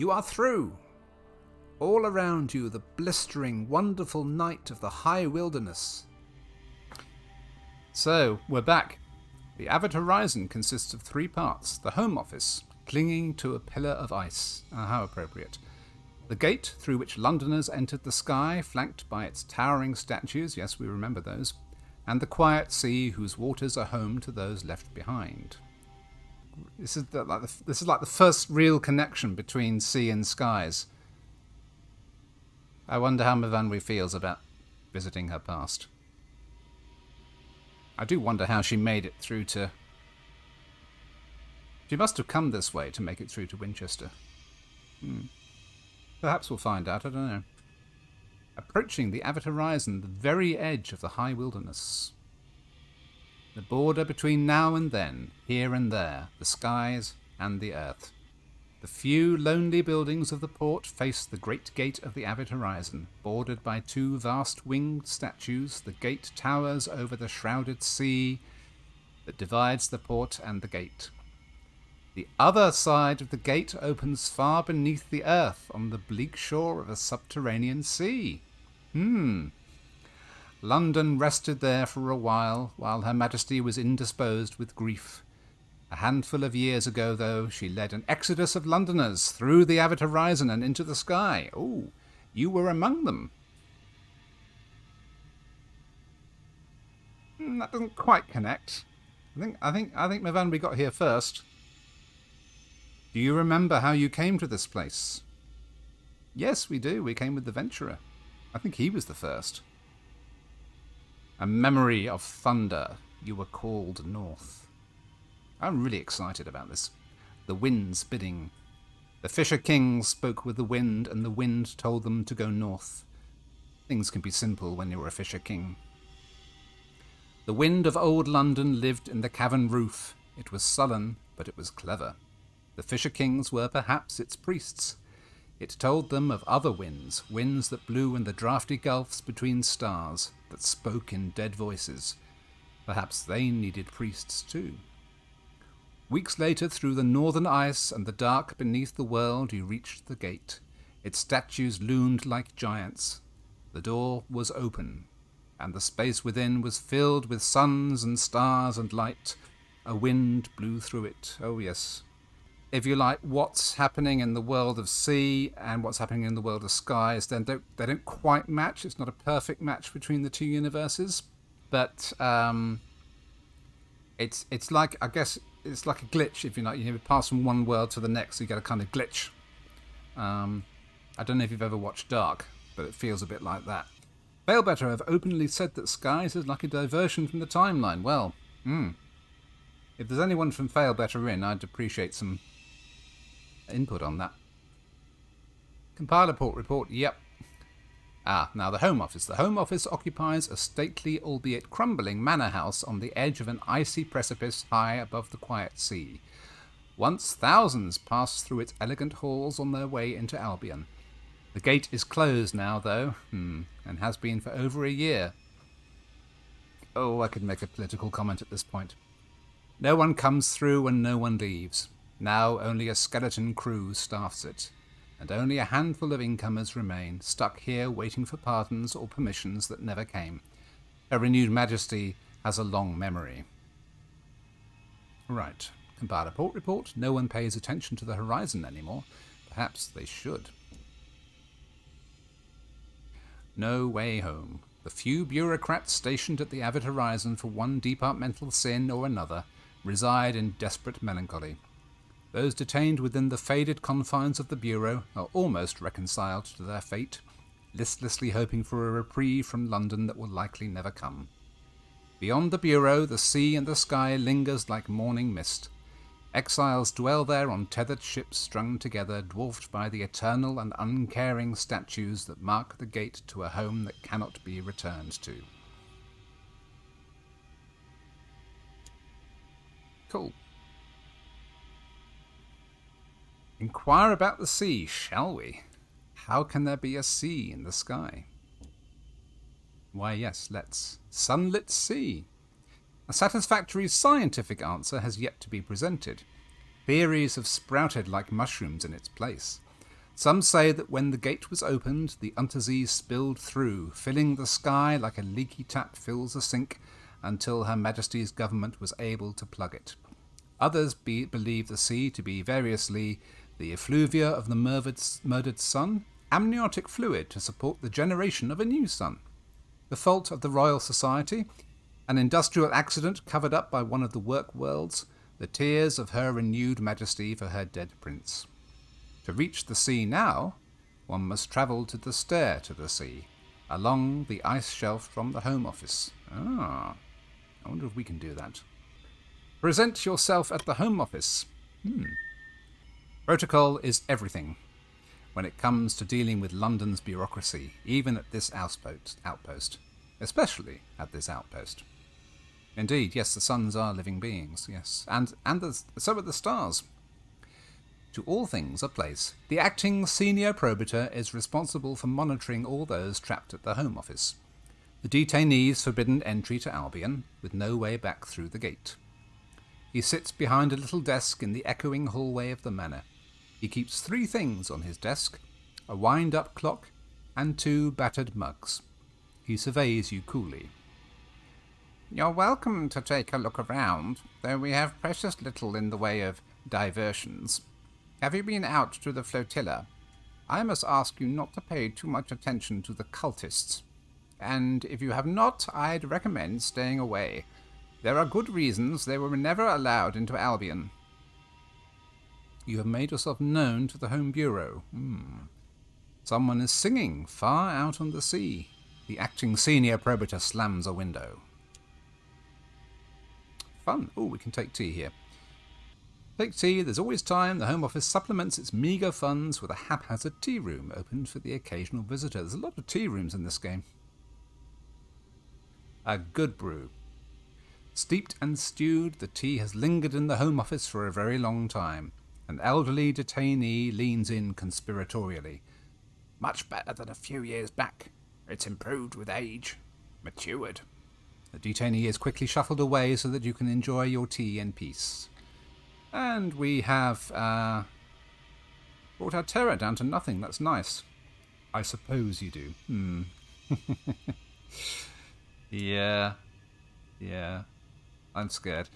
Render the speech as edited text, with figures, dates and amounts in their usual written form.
You are through. All around you, the blistering, wonderful night of the high wilderness. So, we're back. The Avid Horizon consists of 3 parts. The home office, clinging to a pillar of ice. How appropriate. The gate through which Londoners entered the sky, flanked by its towering statues, yes, we remember those, and the quiet sea whose waters are home to those left behind. This is like the first real connection between sea and skies. I wonder how Myfanwy feels about visiting her past. I do wonder how she made it through to... She must have come this way to make it through to Winchester. Perhaps we'll find out, I don't know. Approaching the Avid Horizon, the very edge of the high wilderness. The border between now and then, here and there, the skies and the earth. The few lonely buildings of the port face the great gate of the Avid Horizon. Bordered by 2 vast winged statues, the gate towers over the shrouded sea that divides the port and the gate. The other side of the gate opens far beneath the earth on the bleak shore of a subterranean sea. London rested there for a while Her Majesty was indisposed with grief. A handful of years ago, though, she led an exodus of Londoners through the Avid Horizon and into the sky. Oh, you were among them. That doesn't quite connect. I think Myfanwy got here first. Do you remember how you came to this place? Yes, we do. We came with the Venturer. I think he was the first. A memory of thunder. You were called north. I'm really excited about this. The wind's bidding. The Fisher Kings spoke with the wind, and the wind told them to go north. Things can be simple when you're a Fisher King. The wind of old London lived in the cavern roof. It was sullen, but it was clever. The Fisher Kings were perhaps its priests. It told them of other winds, winds that blew in the draughty gulfs between stars, that spoke in dead voices. Perhaps they needed priests too. Weeks later, through the northern ice and the dark beneath the world, you reached the gate. Its statues loomed like giants. The door was open, and the space within was filled with suns and stars and light. A wind blew through it. Oh yes. If you like what's happening in the world of sea and what's happening in the world of skies, then they don't quite match. It's not a perfect match between the 2 universes, but it's like, I guess it's like a glitch. If you like, you pass from one world to the next, so you get a kind of glitch. I don't know if you've ever watched Dark, but it feels a bit like that. Failbetter have openly said that Skies is like a diversion from the timeline. Well, if there's anyone from Failbetter in, I'd appreciate some input on that. Compiler port report, yep. Now the Home Office. The Home Office occupies a stately, albeit crumbling, manor house on the edge of an icy precipice high above the quiet sea. Once thousands passed through its elegant halls on their way into Albion. The gate is closed now, though, and has been for over a year. Oh, I could make a political comment at this point. No one comes through and no one leaves. Now only a skeleton crew staffs it. And only a handful of incomers remain, stuck here waiting for pardons or permissions that never came. Her renewed majesty has a long memory. Right. Compiler port report. No one pays attention to the horizon anymore. Perhaps they should. No way home. The few bureaucrats stationed at the Avid Horizon for one departmental sin or another reside in desperate melancholy. Those detained within the faded confines of the Bureau are almost reconciled to their fate, listlessly hoping for a reprieve from London that will likely never come. Beyond the Bureau, the sea and the sky lingers like morning mist. Exiles dwell there on tethered ships strung together, dwarfed by the eternal and uncaring statues that mark the gate to a home that cannot be returned to. Cool. Inquire about the sea, shall we? How can there be a sea in the sky? Why, yes, let's. Sunless Sea. A satisfactory scientific answer has yet to be presented. Theories have sprouted like mushrooms in its place. Some say that when the gate was opened, the Untersee spilled through, filling the sky like a leaky tap fills a sink, until Her Majesty's government was able to plug it. Others believe the sea to be variously the effluvia of the murdered sun, amniotic fluid to support the generation of a new sun, the fault of the Royal Society, an industrial accident covered up by one of the work worlds, the tears of Her renewed Majesty for her dead prince. To reach the sea now, one must travel to the stair to the sea, along the ice shelf from the Home Office. I wonder if we can do that. Present yourself at the Home Office. Protocol is everything when it comes to dealing with London's bureaucracy, even at this outpost. Especially at this outpost. Indeed, yes, the suns are living beings, yes. And so are the stars. To all things a place, the acting senior probator is responsible for monitoring all those trapped at the Home Office. The detainees forbidden entry to Albion, with no way back through the gate. He sits behind a little desk in the echoing hallway of the manor. He keeps 3 things on his desk, a wind-up clock and 2 battered mugs. He surveys you coolly. You're welcome to take a look around, though we have precious little in the way of diversions. Have you been out to the flotilla? I must ask you not to pay too much attention to the cultists. And if you have not, I'd recommend staying away. There are good reasons they were never allowed into Albion. You have made yourself known to the Home Bureau. Someone is singing far out on the sea. The acting senior probator slams a window. Fun. Oh, we can take tea here. Take tea, there's always time. The Home Office supplements its meagre funds with a haphazard tea room opened for the occasional visitor. There's a lot of tea rooms in this game. A good brew. Steeped and stewed, the tea has lingered in the Home Office for a very long time. An elderly detainee leans in conspiratorially. Much better than a few years back. It's improved with age. Matured. The detainee is quickly shuffled away so that you can enjoy your tea in peace. And we have brought our terror down to nothing. That's nice. I suppose you do. Yeah. I'm scared.